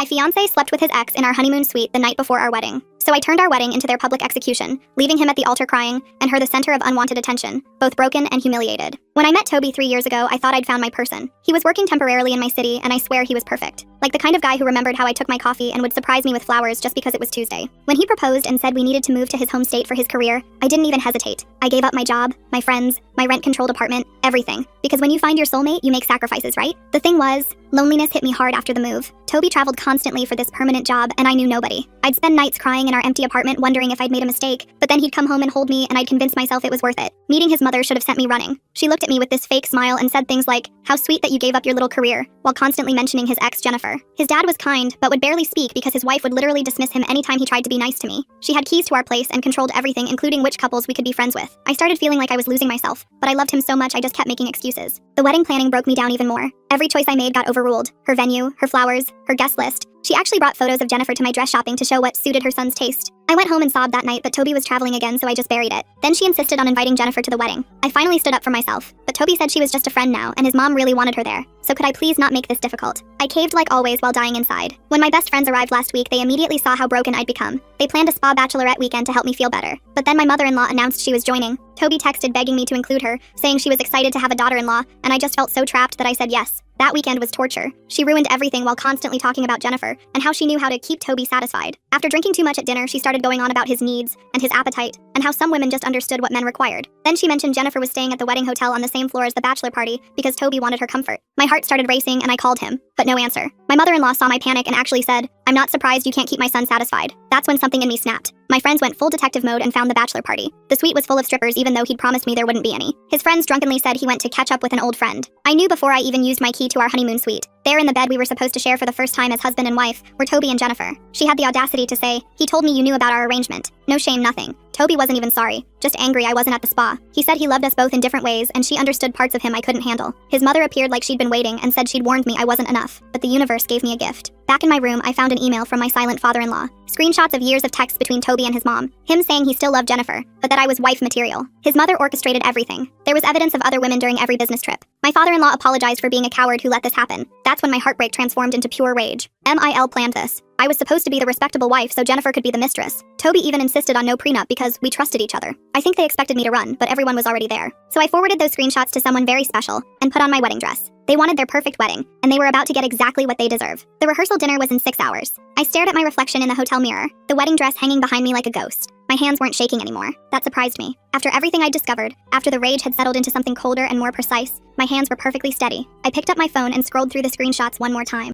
My fiancé slept with his ex in our honeymoon suite the night before our wedding. So I turned our wedding into their public execution, leaving him at the altar crying and her the center of unwanted attention, both broken and humiliated. When I met Toby 3 years ago, I thought I'd found my person. He was working temporarily in my city, and I swear he was perfect. Like the kind of guy who remembered how I took my coffee and would surprise me with flowers just because it was Tuesday. When he proposed and said we needed to move to his home state for his career, I didn't even hesitate. I gave up my job, my friends, my rent-controlled apartment, everything. Because when you find your soulmate, you make sacrifices, right? The thing was, loneliness hit me hard after the move. Toby traveled constantly for this permanent job, and I knew nobody. I'd spend nights crying in our empty apartment wondering if I'd made a mistake, but then he'd come home and hold me, and I'd convince myself it was worth it. Meeting his mother should have sent me running. She looked at me with this fake smile and said things like, "How sweet that you gave up your little career," while constantly mentioning his ex, Jennifer. His dad was kind, but would barely speak because his wife would literally dismiss him anytime he tried to be nice to me. She had keys to our place and controlled everything, including which couples we could be friends with. I started feeling like I was losing myself, but I loved him so much I just kept making excuses. The wedding planning broke me down even more. Every choice I made got overruled. Her venue, her flowers, her guest list. She actually brought photos of Jennifer to my dress shopping to show what suited her son's taste. I went home and sobbed that night, but Toby was traveling again, so I just buried it. Then she insisted on inviting Jennifer to the wedding. I finally stood up for myself, but Toby said she was just a friend now, and his mom really wanted her there. So could I please not make this difficult? I caved like always while dying inside. When my best friends arrived last week, they immediately saw how broken I'd become. They planned a spa bachelorette weekend to help me feel better. But then my mother-in-law announced she was joining. Toby texted begging me to include her, saying she was excited to have a daughter-in-law, and I just felt so trapped that I said yes. That weekend was torture. She ruined everything while constantly talking about Jennifer and how she knew how to keep Toby satisfied. After drinking too much at dinner, she started going on about his needs and his appetite and how some women just understood what men required. Then she mentioned Jennifer was staying at the wedding hotel on the same floor as the bachelor party because Toby wanted her comfort. My heart started racing and I called him, but no answer. My mother-in-law saw my panic and actually said, "I'm not surprised you can't keep my son satisfied." That's when something in me snapped. My friends went full detective mode and found the bachelor party. The suite was full of strippers even though he'd promised me there wouldn't be any. His friends drunkenly said he went to catch up with an old friend. I knew before I even used my key to our honeymoon suite. There in the bed we were supposed to share for the first time as husband and wife were Toby and Jennifer. She had the audacity to say, "He told me you knew about our arrangement." No shame, nothing. Toby wasn't even sorry, just angry I wasn't at the spa. He said he loved us both in different ways and she understood parts of him I couldn't handle. His mother appeared like she'd been waiting and said she'd warned me I wasn't enough, but the universe gave me a gift. Back in my room, I found an email from my silent father-in-law. Screenshots of years of texts between Toby and his mom. Him saying he still loved Jennifer, but that I was wife material. His mother orchestrated everything. There was evidence of other women during every business trip. My father-in-law apologized for being a coward who let this happen. That's when my heartbreak transformed into pure rage. MIL planned this. I was supposed to be the respectable wife so Jennifer could be the mistress. Toby even insisted on no prenup because we trusted each other. I think they expected me to run, but everyone was already there. So I forwarded those screenshots to someone very special and put on my wedding dress. They wanted their perfect wedding, and they were about to get exactly what they deserve. The rehearsal dinner was in 6 hours. I stared at my reflection in the hotel mirror, the wedding dress hanging behind me like a ghost. My hands weren't shaking anymore. That surprised me. After everything I'd discovered, after the rage had settled into something colder and more precise, my hands were perfectly steady. I picked up my phone and scrolled through the screenshots one more time.